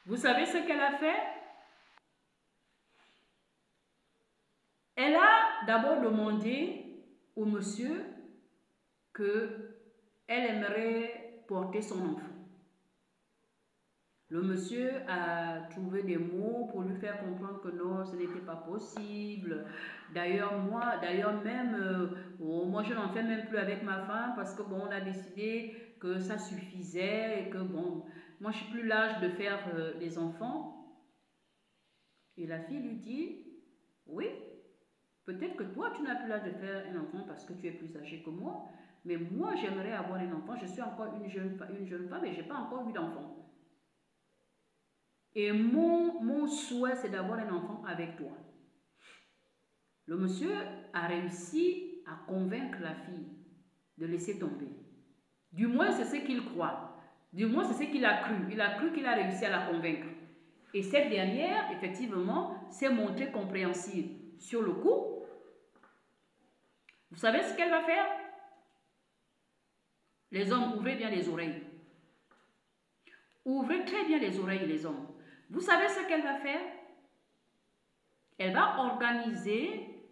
Vous savez ce qu'elle a fait? Elle a d'abord demandé au monsieur qu'elle aimerait porter son enfant. Le monsieur a trouvé des mots pour lui faire comprendre que non, ce n'était pas possible. D'ailleurs, moi je n'en fais même plus avec ma femme parce que bon, on a décidé que ça suffisait et que bon, moi je suis plus l'âge de faire des enfants. Et la fille lui dit, oui, peut-être que toi tu n'as plus l'âge de faire un enfant parce que tu es plus âgé que moi, mais moi j'aimerais avoir un enfant. Je suis encore une jeune femme et je n'ai pas encore eu d'enfant. Et mon souhait, c'est d'avoir un enfant avec toi. Le monsieur a réussi à convaincre la fille de laisser tomber. Du moins, c'est ce qu'il croit. Du moins, c'est ce qu'il a cru. Il a cru qu'il a réussi à la convaincre. Et cette dernière, effectivement, s'est montrée compréhensive. Sur le coup, vous savez ce qu'elle va faire? Les hommes, ouvrez bien les oreilles. Ouvrez très bien les oreilles, les hommes. Vous savez ce qu'elle va faire? Elle va organiser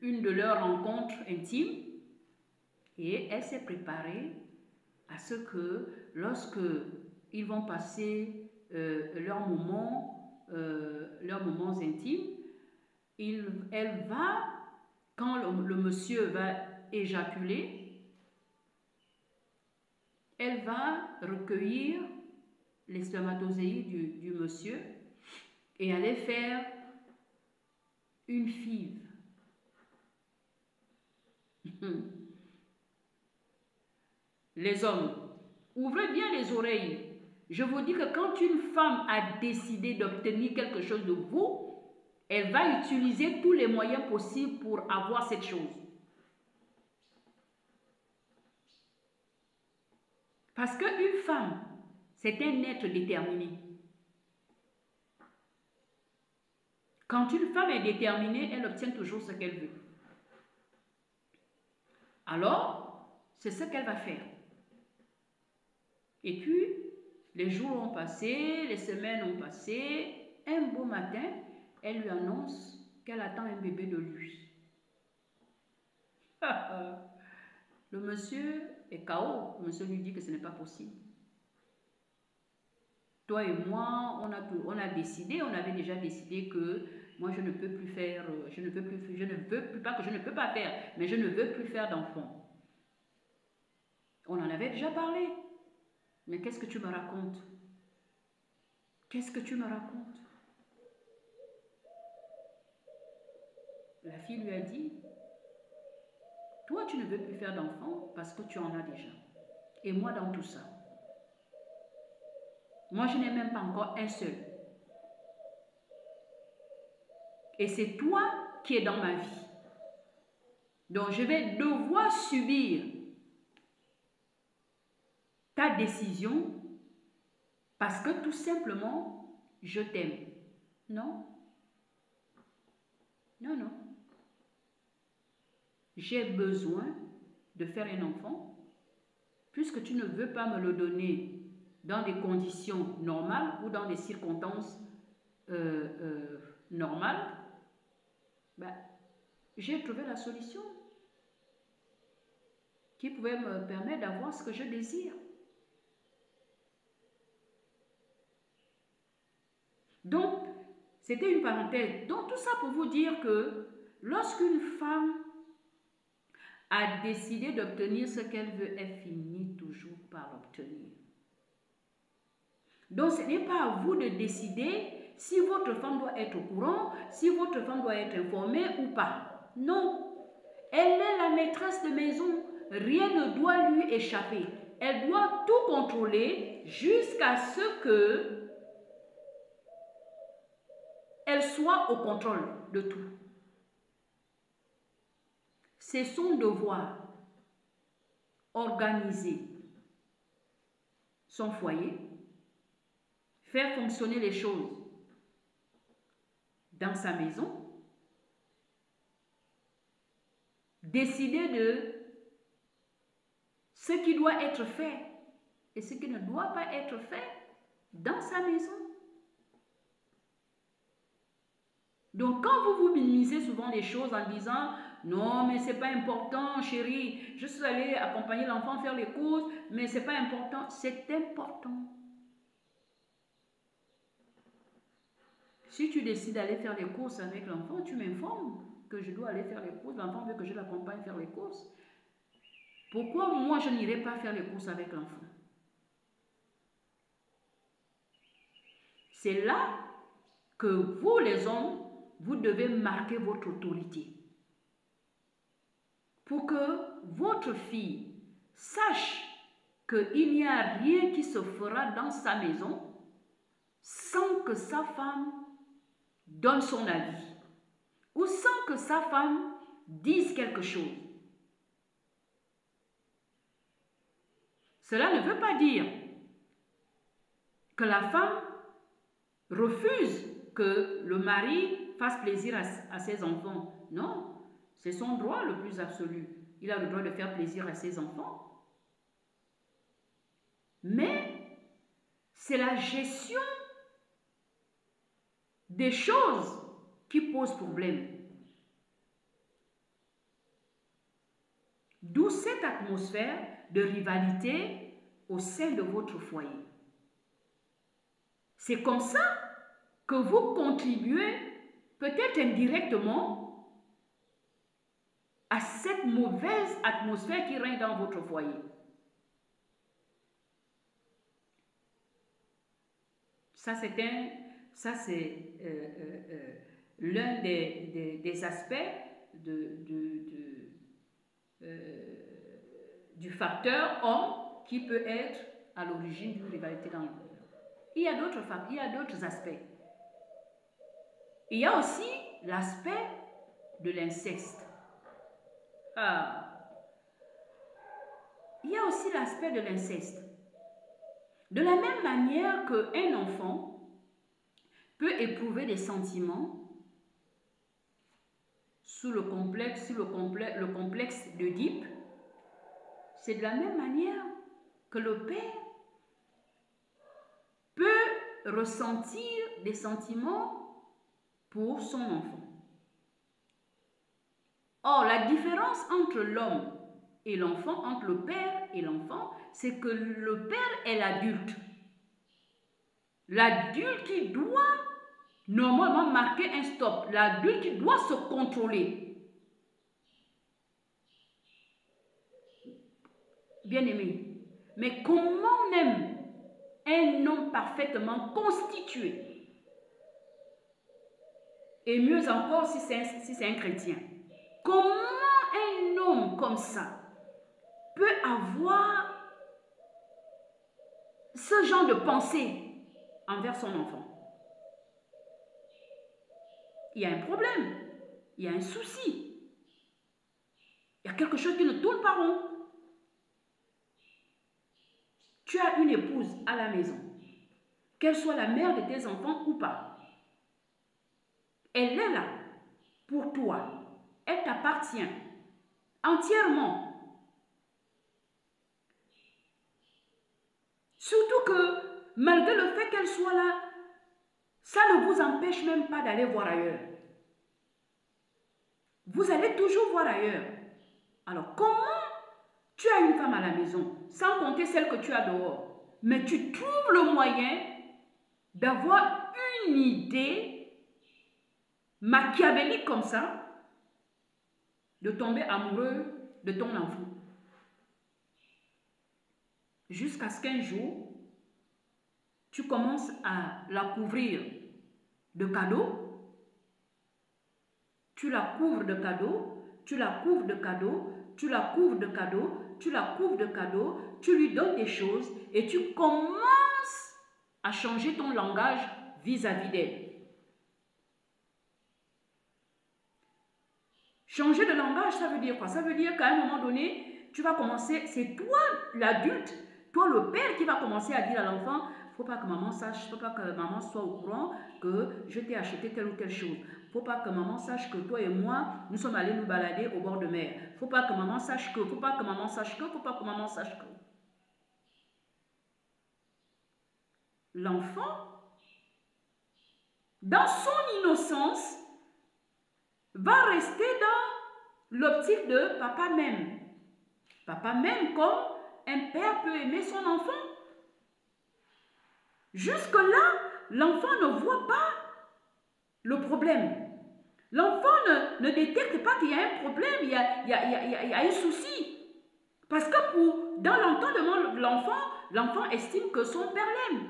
une de leurs rencontres intimes et elle s'est préparée à ce que lorsque ils vont passer leurs moments intimes, elle va, quand le monsieur va éjaculer, elle va recueillir les spermatozoïdes du monsieur et aller faire une FIV. Les hommes, ouvrez bien les oreilles. Je vous dis que quand une femme a décidé d'obtenir quelque chose de vous, elle va utiliser tous les moyens possibles pour avoir cette chose. Parce qu'une femme, c'est un être déterminé. Quand une femme est déterminée, elle obtient toujours ce qu'elle veut. Alors, c'est ce qu'elle va faire. Et puis, les jours ont passé, les semaines ont passé. Un beau matin, elle lui annonce qu'elle attend un bébé de lui. Le monsieur est KO. Le monsieur lui dit que ce n'est pas possible. Toi et moi, on a décidé, on avait déjà décidé que moi je ne peux plus faire, pas que je ne peux pas faire, mais je ne veux plus faire d'enfant. On en avait déjà parlé. Mais qu'est-ce que tu me racontes? Qu'est-ce que tu me racontes? La fille lui a dit, toi tu ne veux plus faire d'enfant parce que tu en as déjà. Et moi dans tout ça. Moi je n'ai même pas encore un seul. Et c'est toi qui es dans ma vie. Donc je vais devoir subir ta décision parce que tout simplement, je t'aime. Non? Non, non. J'ai besoin de faire un enfant. Puisque tu ne veux pas me le donner dans des conditions normales ou dans des circonstances normales, ben, j'ai trouvé la solution qui pouvait me permettre d'avoir ce que je désire. Donc, c'était une parenthèse. Donc, tout ça pour vous dire que lorsqu'une femme a décidé d'obtenir ce qu'elle veut, elle finit toujours par l'obtenir. Donc, ce n'est pas à vous de décider si votre femme doit être au courant, si votre femme doit être informée ou pas. Non. Elle est la maîtresse de maison. Rien ne doit lui échapper. Elle doit tout contrôler jusqu'à ce que elle soit au contrôle de tout. C'est son devoir. Organiser son foyer, faire fonctionner les choses dans sa maison, décider de ce qui doit être fait et ce qui ne doit pas être fait. dans sa maison. Donc, quand vous minimisez souvent les choses en disant « Non, mais c'est pas important, chérie, je suis allée accompagner l'enfant faire les courses, mais c'est pas important. » C'est important. Si tu décides d'aller faire les courses avec l'enfant, tu m'informes que je dois aller faire les courses. L'enfant veut que je l'accompagne faire les courses. Pourquoi moi, je n'irai pas faire les courses avec l'enfant? C'est là que vous, les hommes, vous devez marquer votre autorité. Pour que votre fille sache qu'il n'y a rien qui se fera dans sa maison sans que sa femme donne son avis ou sans que sa femme dise quelque chose. Cela ne veut pas dire que la femme refuse que le mari fasse plaisir à ses enfants. Non, c'est son droit le plus absolu. Il a le droit de faire plaisir à ses enfants. Mais c'est la gestion des choses qui pose problème. D'où cette atmosphère de rivalité au sein de votre foyer. C'est comme ça que vous contribuez, peut-être indirectement, à cette mauvaise atmosphère qui règne dans votre foyer. Ça, c'est l'un des aspects du facteur homme qui peut être à l'origine d'une rivalité dans le couple. Il y a d'autres aspects. Il y a aussi l'aspect de l'inceste. Il y a aussi l'aspect de l'inceste. De la même manière qu'un enfant peut éprouver des sentiments sous le complexe d'Oedipe, c'est de la même manière que le père peut ressentir des sentiments pour son enfant. Or, la différence entre l'homme et l'enfant, entre le père et l'enfant, c'est que le père est l'adulte. L'adulte qui doit normalement marquer un stop. L'adulte qui doit se contrôler. Bien-aimé, mais comment même un homme parfaitement constitué, et mieux encore si c'est un chrétien, comment un homme comme ça peut avoir ce genre de pensée envers son enfant? Il y a un problème, il y a un souci, il y a quelque chose qui ne tourne pas rond. Tu as une épouse à la maison, qu'elle soit la mère de tes enfants ou pas. Elle est là pour toi, elle t'appartient entièrement. Surtout que malgré le fait qu'elle soit là, ça ne vous empêche même pas d'aller voir ailleurs. Vous allez toujours voir ailleurs. Alors comment tu as une femme à la maison, sans compter celle que tu as dehors, mais tu trouves le moyen d'avoir une idée machiavélique comme ça, de tomber amoureux de ton enfant. Jusqu'à ce qu'un jour, tu commences à la couvrir de cadeaux, tu la couvres de cadeaux, tu la couvres de cadeaux, tu la couvres de cadeaux, tu la couvres de cadeaux, tu lui donnes des choses et tu commences à changer ton langage vis-à-vis d'elle. Changer de langage, ça veut dire quoi? Ça veut dire qu'à un moment donné, tu vas commencer, c'est toi l'adulte, toi le père qui va commencer à dire à l'enfant, faut pas que maman sache, faut pas que maman soit au courant que je t'ai acheté telle ou telle chose. Faut pas que maman sache que toi et moi, nous sommes allés nous balader au bord de mer. Faut pas que maman sache que, faut pas que maman sache que, faut pas que maman sache que. l'enfant, dans son innocence, va rester dans l'optique de papa même. Papa même comme un père peut aimer son enfant. Jusque-là, l'enfant ne voit pas le problème. L'enfant ne détecte pas qu'il y a un problème, il y a un souci. Parce que dans l'entendement de l'enfant estime que son père l'aime.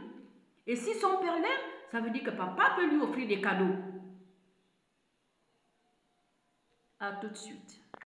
Et si son père l'aime, ça veut dire que papa peut lui offrir des cadeaux. À tout de suite.